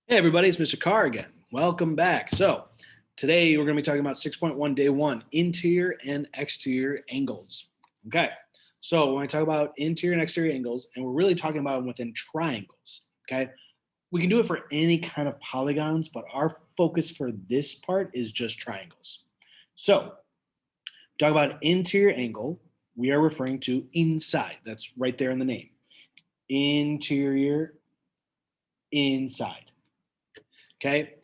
Hey everybody, it's Mr. Carr again. Welcome back. So today we're going to be talking about 6.1 day one, interior and exterior angles. Okay, so when I talk about interior and exterior angles, and we're really talking about them within triangles, okay? We can do it for any kind of polygons, but our focus for this part is just triangles. So talk about interior angle, we are referring to inside. That's right there in the name. Interior, inside. Okay,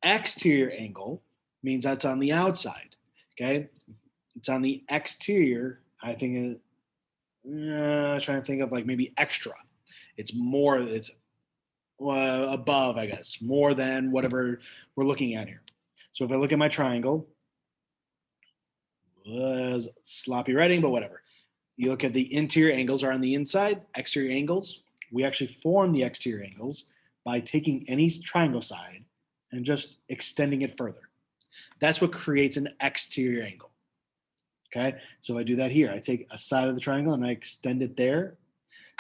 exterior angle means that's on the outside. Okay, it's on the exterior. I think trying to think of like maybe extra. It's more. It's above, I guess, more than whatever we're looking at here. So if I look at my triangle, was sloppy writing, but whatever. You look at the interior angles are on the inside, exterior angles. We actually form the exterior angles by taking any triangle side and just extending it further. That's what creates an exterior angle. Okay, so if I do that here, I take a side of the triangle and I extend it there.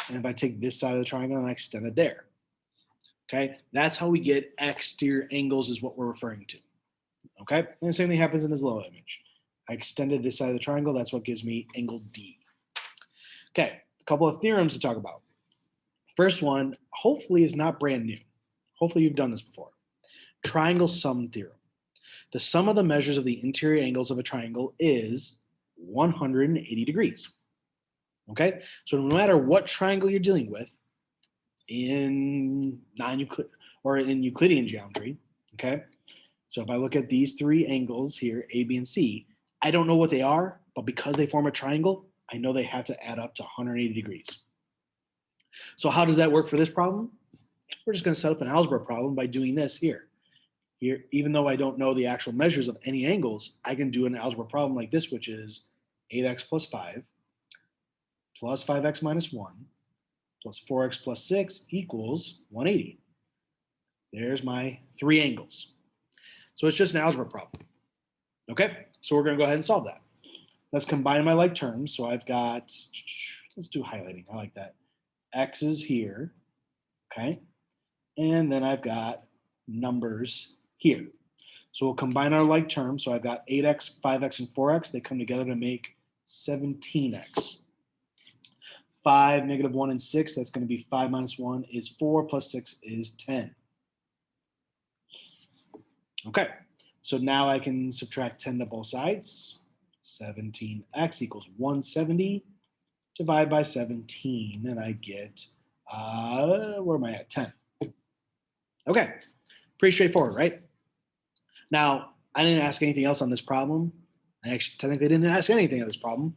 And if I take this side of the triangle and I extend it there. Okay, that's how we get exterior angles, is what we're referring to. Okay, and the same thing happens in this low image. I extended this side of the triangle, that's what gives me angle D. Okay, a couple of theorems to talk about. First one, hopefully, is not brand new. Hopefully, you've done this before. Triangle sum theorem. The sum of the measures of the interior angles of a triangle is 180 degrees. Okay, so no matter what triangle you're dealing with in non-Euclid or in Euclidean geometry, okay, so if I look at these three angles here, A, B, and C, I don't know what they are, but because they form a triangle, I know they have to add up to 180 degrees. So how does that work for this problem? We're just going to set up an algebra problem by doing this here. Here, even though I don't know the actual measures of any angles, I can do an algebra problem like this, which is 8x plus 5 plus 5x minus 1 plus 4x plus 6 equals 180. There's my three angles. So it's just an algebra problem. Okay, so we're going to go ahead and solve that. Let's combine my like terms. So I've got, let's do highlighting. I like that. X is here, okay? And then I've got numbers here. So we'll combine our like terms. So I've got 8x, 5x, and 4x. They come together to make 17x. 5, negative 1, and 6, that's going to be 5 minus 1 is 4, plus 6 is 10. Okay, so now I can subtract 10 to both sides. 17x equals 170. Divide by 17, and I get, where am I at? 10. Okay, pretty straightforward, right? Now, I didn't ask anything else on this problem. I actually technically didn't ask anything on this problem.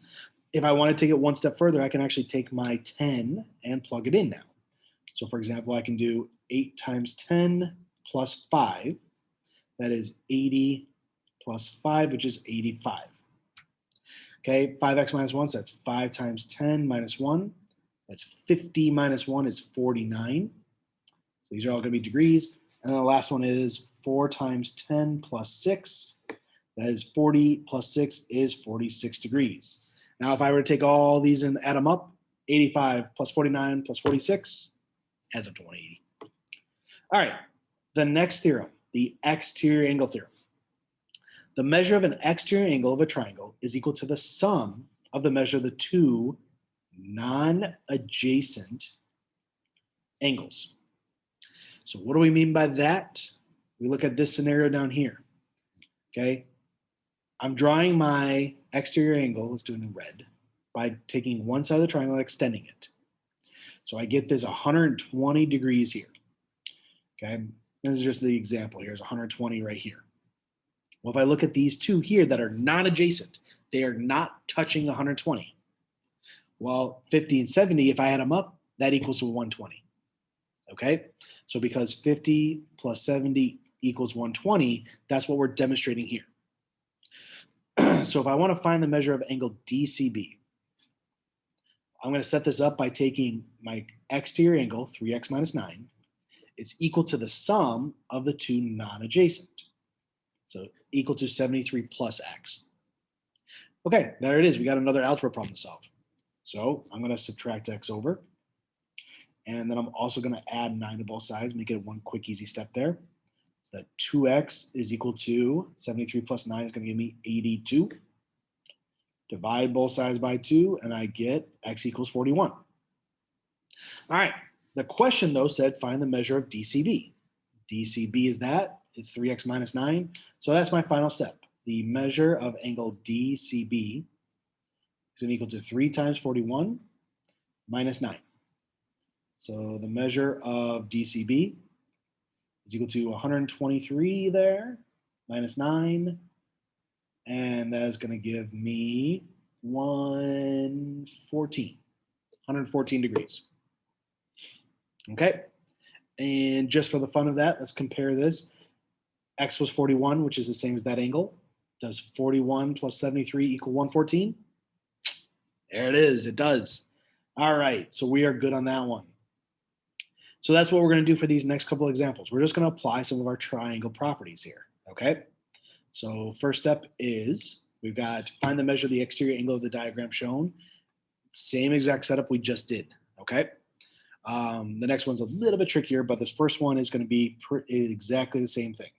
If I want to take it one step further, I can actually take my 10 and plug it in now. So for example, I can do 8 times 10 plus 5. That is 80 plus 5, which is 85. Okay, 5x minus 1, so that's 5 times 10 minus 1. That's 50 minus 1 is 49. So these are all going to be degrees. And then the last one is 4 times 10 plus 6. That is 40 plus 6 is 46 degrees. Now, if I were to take all these and add them up, 85 plus 49 plus 46 adds up to 180. All right, the next theorem, the exterior angle theorem. The measure of an exterior angle of a triangle is equal to the sum of the measure of the two non-adjacent angles. So what do we mean by that? We look at this scenario down here. Okay, I'm drawing my exterior angle, let's do it in red, by taking one side of the triangle and extending it. So I get this 120 degrees here. Okay, this is just the example. Here's 120 right here. Well, if I look at these two here that are not adjacent, they are not touching 120. Well, 50 and 70, if I add them up, that equals to 120. Okay, so because 50 plus 70 equals 120, that's what we're demonstrating here. So if I want to find the measure of angle DCB, I'm going to set this up by taking my exterior angle, 3x minus 9. It's equal to the sum of the two non-adjacent. So equal to 73 plus x. Okay, there it is. We got another algebra problem to solve. So I'm going to subtract x over. And then I'm also going to add 9 to both sides, make it one quick, easy step there. So that 2x is equal to 73 plus 9 is going to give me 82. Divide both sides by 2, and I get x equals 41. All right. The question, though, said find the measure of DCB. DCB is that. It's 3x minus 9. So that's my final step. The measure of angle DCB is going to equal to 3 times 41 minus 9. So the measure of DCB is equal to 123 there, minus 9. And that is going to give me 114 degrees. Okay. And just for the fun of that, let's compare this. X was 41, which is the same as that angle. Does 41 plus 73 equal 114? There it is. It does. All right. So we are good on that one. So that's what we're going to do for these next couple of examples. We're just going to apply some of our triangle properties here. Okay. So first step is we've got find the measure of the exterior angle of the diagram shown. Same exact setup we just did. Okay. The next one's a little bit trickier, but this first one is going to be exactly the same thing.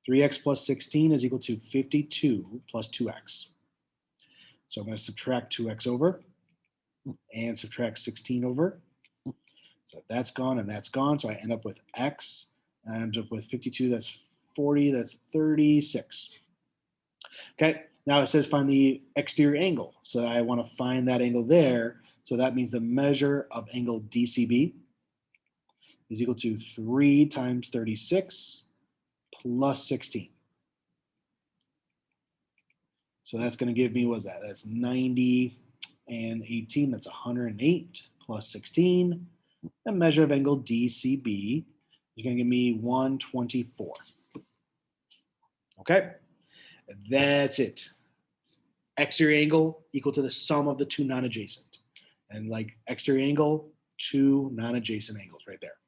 3x plus 16 is equal to 52 plus 2x. So I'm going to subtract 2x over and subtract 16 over. So that's gone and that's gone. So I end up with x. I end up with 52, that's 40, that's 36. Okay, now it says find the exterior angle. So I want to find that angle there. So that means the measure of angle DCB is equal to 3 times 36 plus 16. So that's going to give me, what's that? That's 90 and 18. That's 108 plus 16. The measure of angle DCB is going to give me 124. Okay, that's it. Exterior angle equal to the sum of the two non-adjacent. And like exterior angle, two non-adjacent angles right there.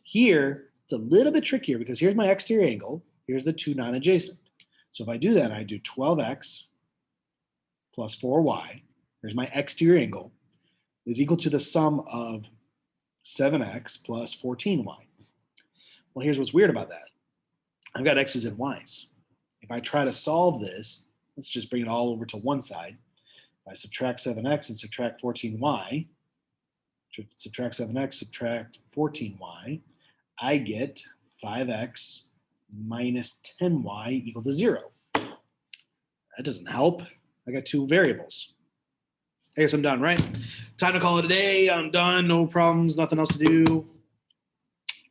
Here, it's a little bit trickier because here's my exterior angle. Here's the two non-adjacent. So if I do that, I do 12x plus 4y. Here's my exterior angle is equal to the sum of 7x plus 14y. Well, here's what's weird about that. I've got x's and y's. If I try to solve this, let's just bring it all over to one side. If I subtract 7x and subtract 14y, subtract 7x, subtract 14y, I get 5x minus 10y equal to 0. That doesn't help. I got two variables. I guess I'm done, right? Time to call it a day. I'm done. No problems. Nothing else to do.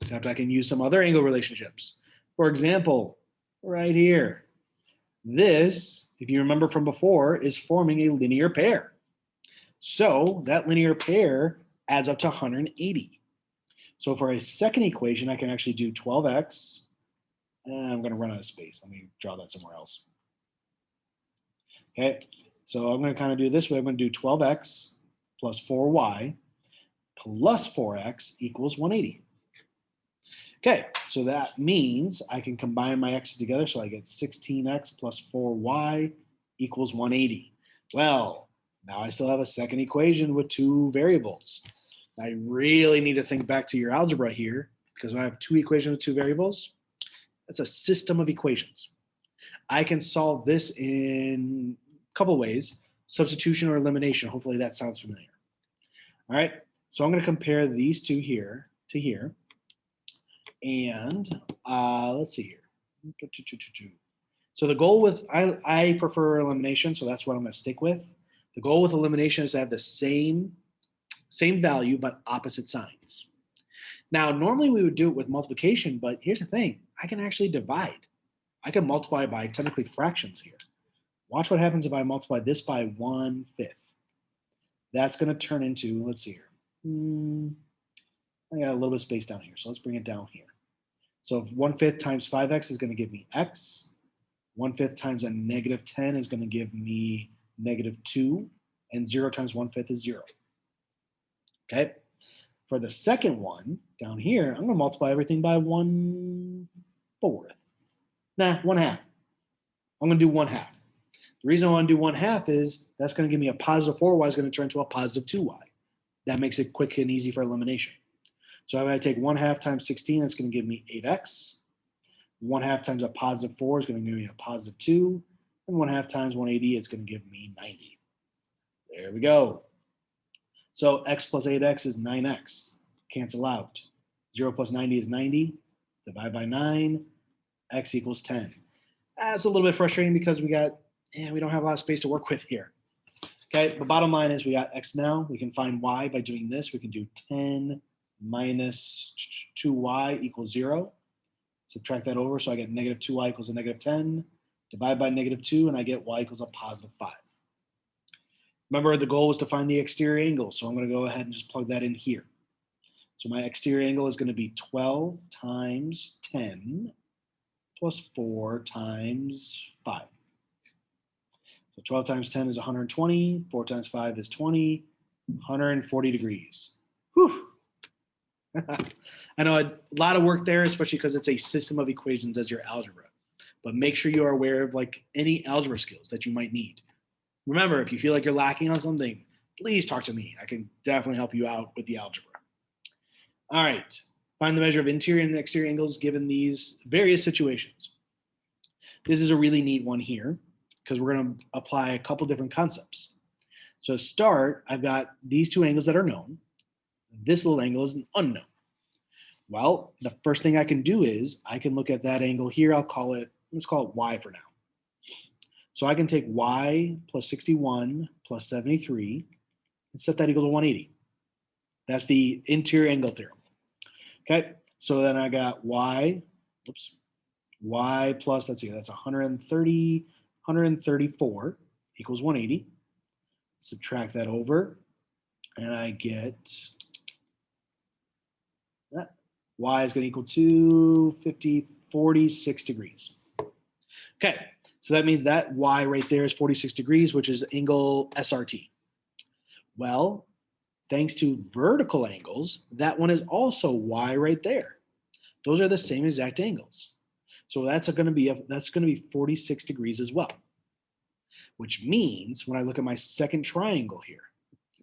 Except I can use some other angle relationships. For example, right here. This, if you remember from before, is forming a linear pair. So that linear pair adds up to 180. So for a second equation, I can actually do 12x. I'm going to run out of space. Let me draw that somewhere else. Okay, so I'm going to kind of do this way. I'm going to do 12x plus 4y plus 4x equals 180. Okay, so that means I can combine my x's together. So I get 16x plus 4y equals 180. Well, now I still have a second equation with two variables. I really need to think back to your algebra here because when I have two equations with two variables, that's a system of equations. I can solve this in a couple ways, substitution or elimination. Hopefully that sounds familiar. All right, so I'm going to compare these two here to here. And let's see here. So the goal with, I prefer elimination, so that's what I'm going to stick with. The goal with elimination is to have the same value, but opposite signs. Now, normally we would do it with multiplication, but here's the thing. I can actually divide. I can multiply by technically fractions here. Watch what happens if I multiply this by 1/5. That's going to turn into, let's see here. I got a little bit of space down here, so let's bring it down here. So 1/5 times 5x is going to give me x. 1/5 times a negative 10 is going to give me negative 2. And 0 times 1/5 is 0. Okay. For the second one down here, I'm going to multiply everything by 1/4. Nah, 1/2. I'm going to do 1/2. The reason I want to do 1/2 is that's going to give me a positive 4y is going to turn to a positive 2y. That makes it quick and easy for elimination. So if I take 1/2 times 16, that's going to give me 8x. 1/2 times a positive 4 is going to give me a positive 2. And 1/2 times 180 is going to give me 90. There we go. So x plus 8x is 9x. Cancel out. 0 plus 90 is 90. Divide by 9. X equals 10. That's a little bit frustrating because we don't have a lot of space to work with here. Okay, the bottom line is we got x now. We can find y by doing this. We can do 10 minus 2y equals 0. Subtract that over, so I get negative 2y equals a negative 10. Divide by negative 2, and I get y equals a positive 5. Remember, the goal was to find the exterior angle, so I'm going to go ahead and just plug that in here. So my exterior angle is going to be 12 times 10 plus 4 times 5. So 12 times 10 is 120. 4 times 5 is 20. 140 degrees. Whew. I know a lot of work there, especially because it's a system of equations as your algebra. But make sure you are aware of like any algebra skills that you might need. Remember, if you feel like you're lacking on something, please talk to me. I can definitely help you out with the algebra. All right. Find the measure of interior and exterior angles given these various situations. This is a really neat one here because we're going to apply a couple different concepts. So to start, I've got these two angles that are known. This little angle is an unknown. Well, the first thing I can do is I can look at that angle here. Let's call it y for now. So I can take y plus 61 plus 73 and set that equal to 180. That's the interior angle theorem. Okay, so then I got y plus, let's see, that's 134 equals 180. Subtract that over, and I get that. Y is going to equal to 46 degrees. Okay, so that means that y right there is 46 degrees, which is angle SRT. Well, thanks to vertical angles, that one is also y right there. Those are the same exact angles. So that's going to be 46 degrees as well. Which means when I look at my second triangle here,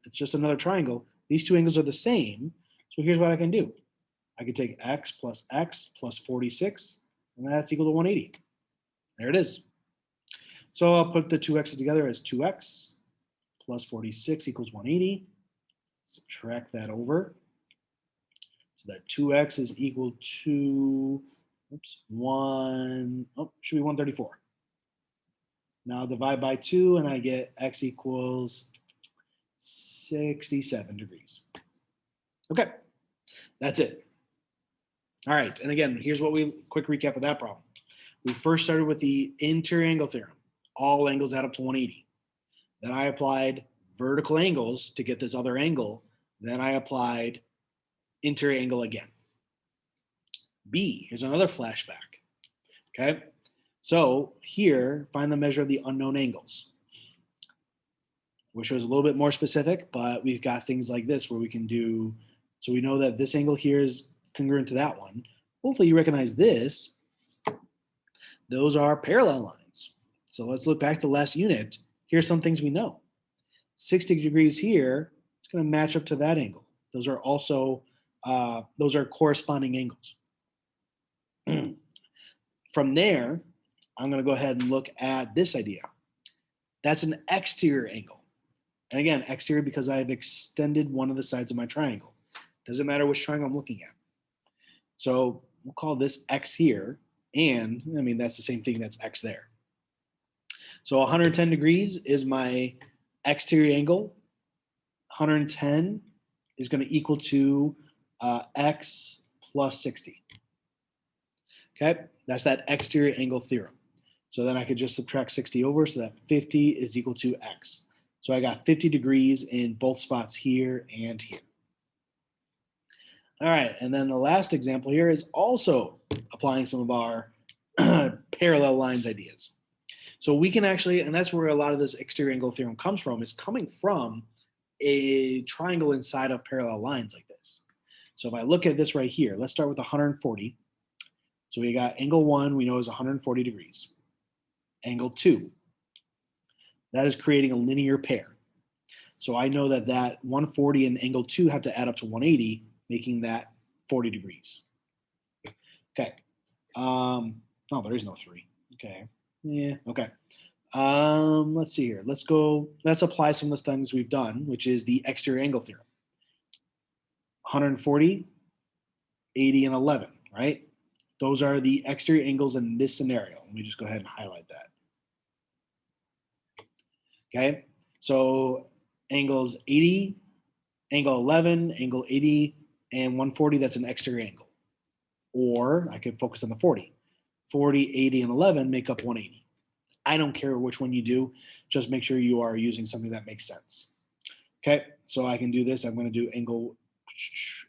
it's just another triangle. These two angles are the same. So here's what I can do. I can take x plus 46, and that's equal to 180. There it is. So I'll put the two x's together as 2x plus 46 equals 180. Subtract that over. So that 2x is equal to, should be 134. Now divide by 2, and I get x equals 67 degrees. Okay, that's it. All right, and again, here's quick recap of that problem. We first started with the interior angle theorem. All angles add up to 180. Then I applied vertical angles to get this other angle. Then I applied interior angle again. B, here's another flashback. Okay, so here, find the measure of the unknown angles. Wish it was a little bit more specific, but we've got things like this where we can do, so we know that this angle here is congruent to that one. Hopefully you recognize this. Those are parallel lines. So let's look back to the last unit. Here's some things we know. 60 degrees here, it's going to match up to that angle. Those are also, those are corresponding angles. From there, I'm going to go ahead and look at this idea. That's an exterior angle. And again, exterior because I've extended one of the sides of my triangle. Doesn't matter which triangle I'm looking at. So we'll call this x here. And I mean, that's the same thing, that's x there. So 110 degrees is my exterior angle. 110 is going to equal to x plus 60. Okay, that's that exterior angle theorem. So then I could just subtract 60 over, so that 50 is equal to x. So I got 50 degrees in both spots here and here. All right, and then the last example here is also applying some of our parallel lines ideas. So we can actually, and that's where a lot of this exterior angle theorem comes from, is coming from a triangle inside of parallel lines like this. So if I look at this right here, let's start with 140. So we got angle 1, we know is 140 degrees. Angle 2, that is creating a linear pair. So I know that that 140 and angle 2 have to add up to 180, making that 40 degrees. Okay. Oh, there is no 3. Okay. Yeah, okay. Let's see here. Let's apply some of the things we've done, which is the exterior angle theorem. 140, 80, and 11, right? Those are the exterior angles in this scenario. Let me just go ahead and highlight that. Okay, so angles 80, angle 11, angle 80, and 140, that's an exterior angle. Or I could focus on the 40. 40, 80, and 11 make up 180. I don't care which one you do, just make sure you are using something that makes sense. Okay, so I can do this. I'm going to do angle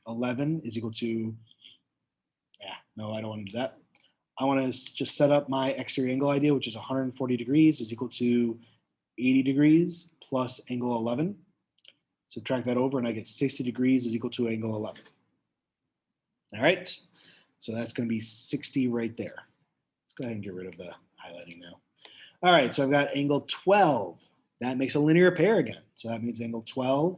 11 is equal to, no, I don't want to do that. I want to just set up my exterior angle idea, which is 140 degrees is equal to 80 degrees plus angle 11. Subtract that over and I get 60 degrees is equal to angle 11. All right, so that's going to be 60 right there. Let's go ahead and get rid of the highlighting now. All right, so I've got angle 12. That makes a linear pair again. So that means angle 12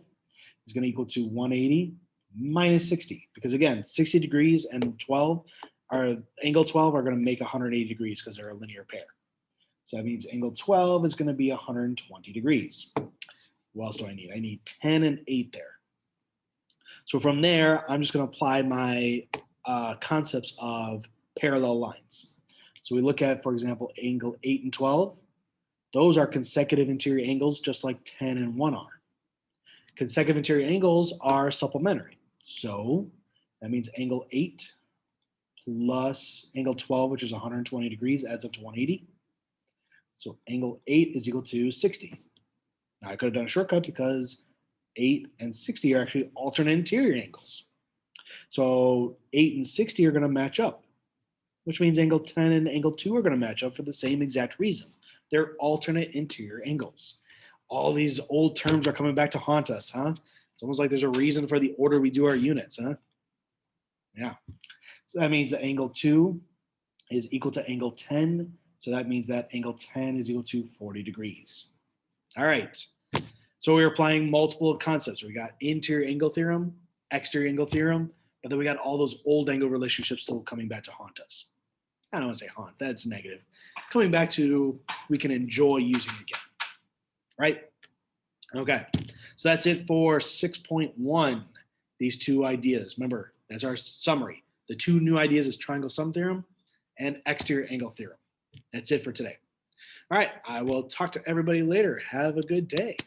is going to equal to 180 minus 60. Because again, 60 degrees and 12 are, angle 12 are going to make 180 degrees because they're a linear pair. So that means angle 12 is going to be 120 degrees. What else do I need? I need 10 and 8 there. So from there, I'm just going to apply my concepts of parallel lines. So we look at, for example, angle 8 and 12. Those are consecutive interior angles, just like 10 and 1 are. Consecutive interior angles are supplementary. So that means angle 8 plus angle 12, which is 120 degrees, adds up to 180. So angle 8 is equal to 60. Now I could have done a shortcut because 8 and 60 are actually alternate interior angles. So 8 and 60 are going to match up, which means angle 10 and angle 2 are going to match up for the same exact reason. They're alternate interior angles. All these old terms are coming back to haunt us, huh? It's almost like there's a reason for the order we do our units, huh? Yeah. So that means that angle 2 is equal to angle 10. So that means that angle 10 is equal to 40 degrees. All right. So we're applying multiple concepts. We got interior angle theorem, exterior angle theorem, but then we got all those old angle relationships still coming back to haunt us. I don't want to say haunt, that's negative. Coming back to, we can enjoy using it again, right? Okay, so that's it for 6.1, these two ideas. Remember, that's our summary. The two new ideas is triangle sum theorem and exterior angle theorem. That's it for today. All right, I will talk to everybody later. Have a good day.